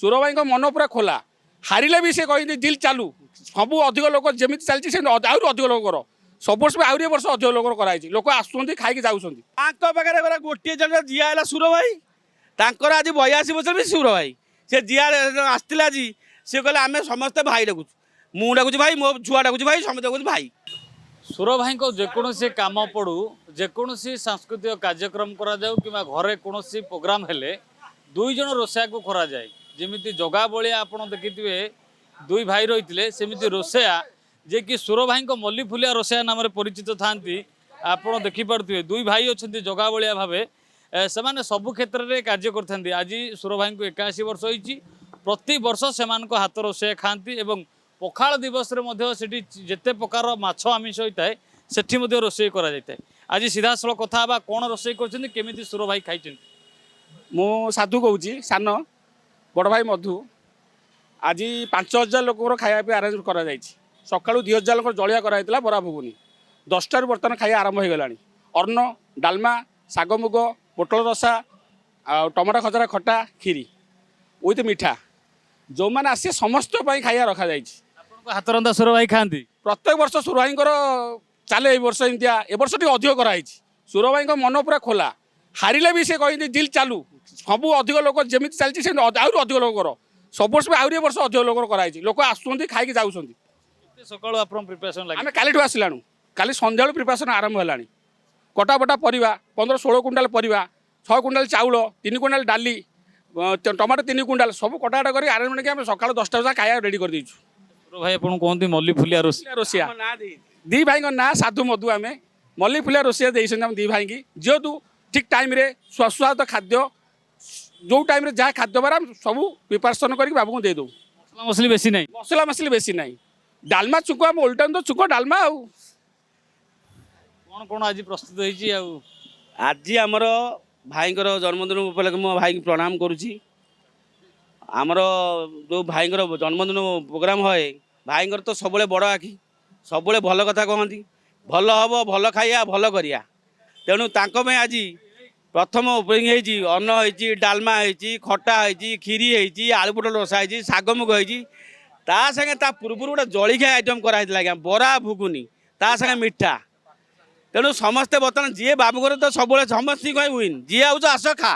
ସୁର ଭାଇଙ୍କ ମନ ପୁରା ଖୋଲା। ହାରିଲେ ବି ସେ କହିଛନ୍ତି ଡିଲ୍ ଚାଲୁ, ସବୁ ଅଧିକ ଲୋକ ଯେମିତି ଚାଲିଛି ସେମିତି ଆହୁରି ଅଧିକ ଲୋକ କର। ସବୁ ବର୍ଷ ଆହୁରି ବର୍ଷ ଅଧିକ ଲୋକର କରାଯାଇଛି, ଲୋକ ଆସୁଛନ୍ତି ଖାଇକି ଯାଉଛନ୍ତି। ତାଙ୍କ ପାଖରେ ଗୋଟେ ଗୋଟିଏ ଜଣ ଜିଆ ହେଲା ସୁର ଭାଇ, ତାଙ୍କର ଆଜି 82 ବର୍ଷ ବି ସୁର ଭାଇ। ସେ ଜିଆ ଆସିଥିଲା ଆଜି, ସେ କହିଲେ ଆମେ ସମସ୍ତେ ଭାଇ ଡାକୁଛୁ, ମୁଁ ଡାକୁଛି ଭାଇ, ମୋ ଛୁଆ ଡାକୁଛି ଭାଇ, ସମସ୍ତେ ଡାକୁଛି ଭାଇ। ସୁର ଭାଇଙ୍କ ଯେକୌଣସି କାମ ପଡ଼ୁ, ଯେକୌଣସି ସାଂସ୍କୃତିକ କାର୍ଯ୍ୟକ୍ରମ କରାଯାଉ କିମ୍ବା ଘରେ କୌଣସି ପ୍ରୋଗ୍ରାମ ହେଲେ ଦୁଇ ଜଣ ରୋଷେୟାକୁ କରାଯାଏ। ଯେମିତି ଜଗା ବଳିଆ ଆପଣ ଦେଖିଥିବେ ଦୁଇ ଭାଇ ରହିଥିଲେ, ସେମିତି ରୋଷେୟା ଯିଏକି ସୁର ଭାଇଙ୍କ ମଲ୍ଲିଫୁଲିଆ ରୋଷେୟା ନାମରେ ପରିଚିତ ଥାନ୍ତି। ଆପଣ ଦେଖିପାରୁଥିବେ ଦୁଇ ଭାଇ ଅଛନ୍ତି ଜଗା ବଳିଆ ଭାବେ, ସେମାନେ ସବୁ କ୍ଷେତ୍ରରେ କାର୍ଯ୍ୟ କରିଥାନ୍ତି। ଆଜି ସୁର ଭାଇଙ୍କୁ 81 ବର୍ଷ ହୋଇଛି। ପ୍ରତି ବର୍ଷ ସେମାନଙ୍କ ହାତ ରୋଷେୟା ଖାଆନ୍ତି ଏବଂ ପଖାଳ ଦିବସରେ ମଧ୍ୟ ସେଠି ଯେତେ ପ୍ରକାର ମାଛ ଆମିଷ ହୋଇଥାଏ ସେଠି ମଧ୍ୟ ରୋଷେଇ କରାଯାଇଥାଏ। ଆଜି ସିଧାସଳଖ କଥା ହେବା, କ'ଣ ରୋଷେଇ କରିଛନ୍ତି, କେମିତି ସୁର ଭାଇ ଖାଇଛନ୍ତି। ମୁଁ ସାଧୁ କହୁଛି, ସାନ ବଡ଼ ଭାଇ ମଧୁ। ଆଜି 5000 ଲୋକଙ୍କର ଖାଇବା ପାଇଁ ଆରେଞ୍ଜ କରାଯାଇଛି। ସକାଳୁ 2000 ଲୋକର ଜଳିଆ କରାଯାଇଥିଲା ବରା ଘୁଗୁନି। 10ଟାରୁ ବର୍ତ୍ତମାନ ଖାଇବା ଆରମ୍ଭ ହୋଇଗଲାଣି। ଅନ୍ନ, ଡାଲମା, ଶାଗ ମୁଗ, ପୋଟଳ ରସା, ଆଉ ଟମାଟୋ ଖଜରା ଖଟା, କ୍ଷୀରି ଉଇଥ୍ ମିଠା। ଯେଉଁମାନେ ଆସିବେ ସମସ୍ତଙ୍କ ପାଇଁ ଖାଇବା ରଖାଯାଇଛି। ଆପଣଙ୍କ ହାତ ରନ୍ଧା ସୁର ଭାଇ ଖାଆନ୍ତି। ପ୍ରତ୍ୟେକ ବର୍ଷ ସୁର ଭାଇଙ୍କର ଚାଲେ, ଏ ବର୍ଷ ଏମିତିଆ, ଏ ବର୍ଷ ଟିକେ ଅଧିକ କରାଯାଇଛି। ସୁର ଭାଇଙ୍କ ମନ ପୁରା ଖୋଲା। ହାରିଲେ ବି ସେ କହିଛନ୍ତି ଡିଲ୍ ଚାଲୁ, ସବୁ ଅଧିକ ଲୋକ ଯେମିତି ଚାଲିଛି ସେମିତି ଆହୁରି ଅଧିକ ଲୋକ କର। ସବୁ ବର୍ଷ ଆହୁରି ବର୍ଷ ଅଧିକ ଲୋକର କରାଯାଇଛି, ଲୋକ ଆସୁଛନ୍ତି ଖାଇକି ଯାଉଛନ୍ତି। ଏତେ ସକାଳୁ ଆପଣ ପ୍ରିପାରେସନ୍ ଲାଗେ। ଆମେ କାଲିଠୁ ଆସିଲାଣୁ, କାଲି ସନ୍ଧ୍ୟାବେଳୁ ପ୍ରିପାରେସନ୍ ଆରମ୍ଭ ହେଲାଣି। କଟାବଟା ପରିବା 15-16 କୁଇଣ୍ଟାଲ ପରିବା, 6 କୁଇଣ୍ଟାଲ ଚାଉଳ, 3 କୁଇଣ୍ଟାଲ ଡାଲି, ଟମାଟୋ 3 କୁଇଣ୍ଟାଲ ସବୁ କଟାକଟା କରି ଆରେଞ୍ଜମେଣ୍ଟ କରି ଆମେ ସକାଳୁ 10ଟା ବେଳକୁ ଖାଇବା ରେଡ଼ି କରିଦେଇଛୁ। ସୁର ଭାଇ ଆପଣଙ୍କୁ କୁହନ୍ତି ମଲ୍ଲିଫୁଲିଆ ରୋଷିଆ ଦି ଭାଇଙ୍କ ନାଁ ସାଧୁ ମଧୁ। ଆମେ ମଲ୍ଲିଫୁଲିଆ ରୋଷିଆ ଦେଇଛନ୍ତି ଆମ ଦି ଭାଇକି, ଯେହେତୁ ଠିକ୍ ଟାଇମ୍ରେ ସୁସ୍ୱାଦୁ ଖାଦ୍ୟ, ଯେଉଁ ଟାଇମ୍ରେ ଯାହା ଖାଦ୍ୟ ବାର ସବୁ ପ୍ରିପାରେସନ୍ କରିକି ବାବୁଙ୍କୁ ଦେଇଦେଉ। ମସଲା ମସଲି ବେଶୀ ନାହିଁ। ମସଲା ମସଲି ବେଶୀ ନାହିଁ। ଡାଲମା ଛୁଙ୍କ ଆମେ ଓଲଟାଉନ୍ ତ ଛୁଙ୍କ ଡାଲମା। ଆଉ କ'ଣ ଆଜି ପ୍ରସ୍ତୁତ ହେଇଛି। ଆଉ ଆଜି ଆମର ଭାଇଙ୍କର ଜନ୍ମଦିନ ଉପଲକ୍ଷେ ମୋ ଭାଇଙ୍କୁ ପ୍ରଣାମ କରୁଛି। ଆମର ଯେଉଁ ଭାଇଙ୍କର ଜନ୍ମଦିନ ପ୍ରୋଗ୍ରାମ ହୁଏ, ଭାଇଙ୍କର ତ ସବୁବେଳେ ବଡ଼ ଆଖି, ସବୁବେଳେ ଭଲ କଥା କହନ୍ତି, ଭଲ ହେବ, ଭଲ ଖାଇବା, ଭଲ କରିବା। ତେଣୁ ତାଙ୍କ ପାଇଁ ଆଜି ପ୍ରଥମ ଓପନିଂ ହେଇଛି, ଅନ୍ନ ହେଇଛି, ଡାଲମା ହେଇଛି, ଖଟା ହେଇଛି, କ୍ଷୀରି ହେଇଛି, ଆଳୁ ପୋଟଳ ରସା ହେଇଛି, ଶାଗ ମୁଗ ହେଇଛି। ତା ସାଙ୍ଗେ ତା ପୂର୍ବରୁ ଗୋଟେ ଜଳଖିଆ ଆଇଟମ୍ କରାହେଇଥିଲା ଆଜ୍ଞା, ବରା ଘୁଗୁନି, ତା ସାଙ୍ଗେ ମିଠା। ତେଣୁ ସମସ୍ତେ ବର୍ତ୍ତମାନ ଯିଏ ବାବୁଙ୍କର ତ ସବୁବେଳେ ସମସ୍ତଙ୍କୁ କହି ୱିନ୍, ଯିଏ ଆଉଛ ଆସ ଖା,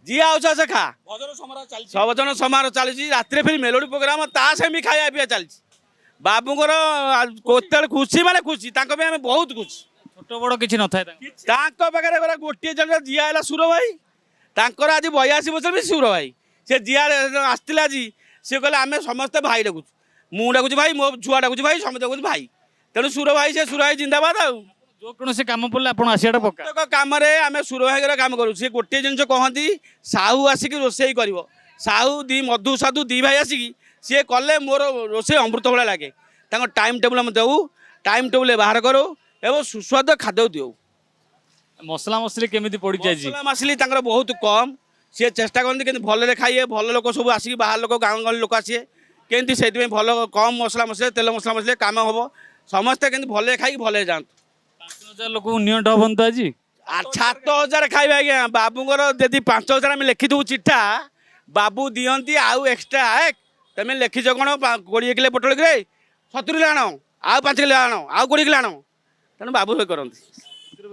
ଯିଏ ଆଉଛ ଆସ ଖା। ସବଜନ ସମାରୋହ ଚାଲିଛି, ରାତିରେ ଫେରି ମେଲୋଡି ପ୍ରୋଗ୍ରାମ, ତା ସାଙ୍ଗେ ଖାଇବା ପିଇବା ଚାଲିଛି। ବାବୁଙ୍କର କେତେବେଳେ ଖୁସି ମାନେ ଖୁସି, ତାଙ୍କ ପାଇଁ ଆମେ ବହୁତ ଖୁସି। ଛୋଟ ବଡ଼ କିଛି ନଥାଏ। ତାଙ୍କ ପାଖରେ ଗୋଟେ ଗୋଟିଏ ଜଣ ଜିଆ ହେଲା ସୁର ଭାଇ, ତାଙ୍କର ଆଜି 82 ବର୍ଷ ବି ସୁର ଭାଇ। ସେ ଜିଆ ଆସିଥିଲା ଆଜି, ସେ କହିଲେ ଆମେ ସମସ୍ତେ ଭାଇ ଡାକୁଛୁ, ମୁଁ ଡାକୁଛି ଭାଇ, ମୋ ଛୁଆ ଡାକୁଛି ଭାଇ, ସମସ୍ତେ ଡାକୁଛି ଭାଇ। ତେଣୁ ସୁର ଭାଇ, ସେ ସୁର ଭାଇ ଜିନ୍ଦାବାଦ। ଆଉ ଯେକୌଣସି କାମ ପଡ଼ିଲେ ଆପଣ ଆସିବାଟା ପକ୍କା। ପ୍ରତ୍ୟେକ କାମରେ ଆମେ ସୁର ଭାଇଙ୍କର କାମ କରୁ। ସେ ଗୋଟିଏ ଜିନିଷ କହନ୍ତି, ସାହୁ ଆସିକି ରୋଷେଇ କରିବ। ସାହୁ ମଧୁ ସାଧୁ ଦି ଭାଇ ଆସିକି ସିଏ କଲେ ମୋର ରୋଷେଇ ଅମୃତ ଭଳିଆ ଲାଗେ। ତାଙ୍କ ଟାଇମ୍ ଟେବୁଲ୍ ଆମେ ଦେଉ, ଟାଇମ୍ ଟେବୁଲ୍ରେ ବାହାର କରୁ ଏବଂ ସୁସ୍ୱାଦୁ ଖାଦ୍ୟ ଦେଉ। ମସଲା ମସଲି କେମିତି ପଡ଼ିଛି ଆଜି। ମସଲା ମସଲି ତାଙ୍କର ବହୁତ କମ୍। ସିଏ ଚେଷ୍ଟା କରନ୍ତି କେମିତି ଭଲରେ ଖାଇବେ, ଭଲ ଲୋକ ସବୁ ଆସିକି, ବାହାର ଲୋକ, ଗାଁ ଗହଳି ଲୋକ ଆସିବେ କେମିତି, ସେଇଥିପାଇଁ ଭଲ କମ୍ ମସଲା ମସଲି, ତେଲ ମସଲା ମସଲି କାମ ହେବ। ସମସ୍ତେ କେମିତି ଭଲରେ ଖାଇକି ଭଲରେ ଯାଆନ୍ତୁ। 5000 ଲୋକଙ୍କୁ ନିଅଣ୍ଟ ହବନି ତ ଆଜି। 7000 ଖାଇବେ ଆଜ୍ଞା। ବାବୁଙ୍କର ଯଦି 5000 ଆମେ ଲେଖିଦେବୁ ଚିଠା, ବାବୁ ଦିଅନ୍ତି ଆଉ ଏକ୍ସଟ୍ରା। ତମେ ଲେଖିଛ କ'ଣ 20 କିଲୋ ପୋଟଳ କିଲୋ 70 କିଲୋ ଆଣ, ଆଉ 5 କିଲୋ ଆଣ, ଆଉ 20 କିଲୋ ଆଣ। ତେଣୁ ବାବୁ ସେ କରନ୍ତି।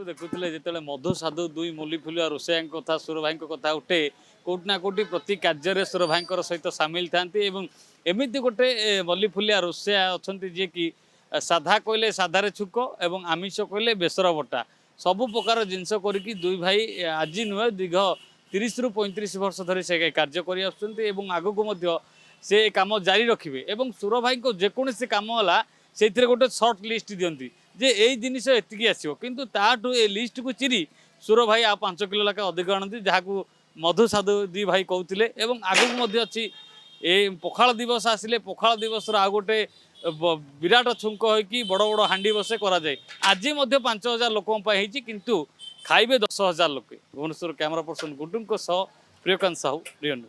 ଦେଖୁଥିଲେ ଯେତେବେଳେ ମଧୁ ସାଧୁ ଦୁଇ ମଲ୍ଲିଫୁଲିଆ ରୋଷେୟାଙ୍କ କଥା, ସୁର ଭାଇଙ୍କ କଥା ଉଠେ, କୋଉଠି ନା କୋଉଠି ପ୍ରତି କାର୍ଯ୍ୟରେ ସୁର ଭାଇଙ୍କର ସହିତ ସାମିଲ ଥାନ୍ତି। ଏବଂ ଏମିତି ଗୋଟେ ମଲ୍ଲିଫୁଲିଆ ରୋଷେୟା ଅଛନ୍ତି ଯିଏକି ସାଧା କହିଲେ ସାଧାରେ ଛୁକ ଏବଂ ଆମିଷ କହିଲେ ବେସର ବଟା, ସବୁ ପ୍ରକାର ଜିନିଷ କରିକି ଦୁଇ ଭାଇ ଆଜି ନୁହେଁ ଦୀର୍ଘ 30ରୁ 35 ବର୍ଷ ଧରି ସେ କାର୍ଯ୍ୟ କରି ଆସୁଛନ୍ତି ଏବଂ ଆଗକୁ ମଧ୍ୟ ସେ କାମ ଜାରି ରଖିବେ। ଏବଂ ସୁର ଭାଇଙ୍କ ଯେକୌଣସି କାମ ହେଲା ସେଇଥିରେ ଗୋଟେ ସର୍ଟ ଲିଷ୍ଟ ଦିଅନ୍ତି ଯେ ଏଇ ଜିନିଷ ଏତିକି ଆସିବ, କିନ୍ତୁ ତାଠୁ ଏ ଲିଷ୍ଟକୁ ଚିରି ସୁର ଭାଇ ଆଉ 5 କିଲୋ ଲେଖା ଅଧିକ ଆଣନ୍ତି, ଯାହାକୁ ମଧୁ ସାଧୁ ଦି ଭାଇ କହୁଥିଲେ। ଏବଂ ଆଗକୁ ମଧ୍ୟ ଅଛି ଏ ପଖାଳ ଦିବସ ଆସିଲେ, ପଖାଳ ଦିବସର ଆଉ ଗୋଟେ ବିରାଟ ଛୁଙ୍କ ହୋଇକି ବଡ଼ ବଡ଼ ହାଣ୍ଡି ବସେ କରାଯାଏ। ଆଜି ମଧ୍ୟ 5000 ଲୋକଙ୍କ ପାଇଁ ହେଇଛି, କିନ୍ତୁ ଖାଇବେ 10000 ଲୋକେ। ଭୁବନେଶ୍ୱର କ୍ୟାମେରା ପର୍ସନ ଗୁଡୁଙ୍କ ସହ ପ୍ରିୟକାନ୍ତ ସାହୁ, ରିଅନ୍।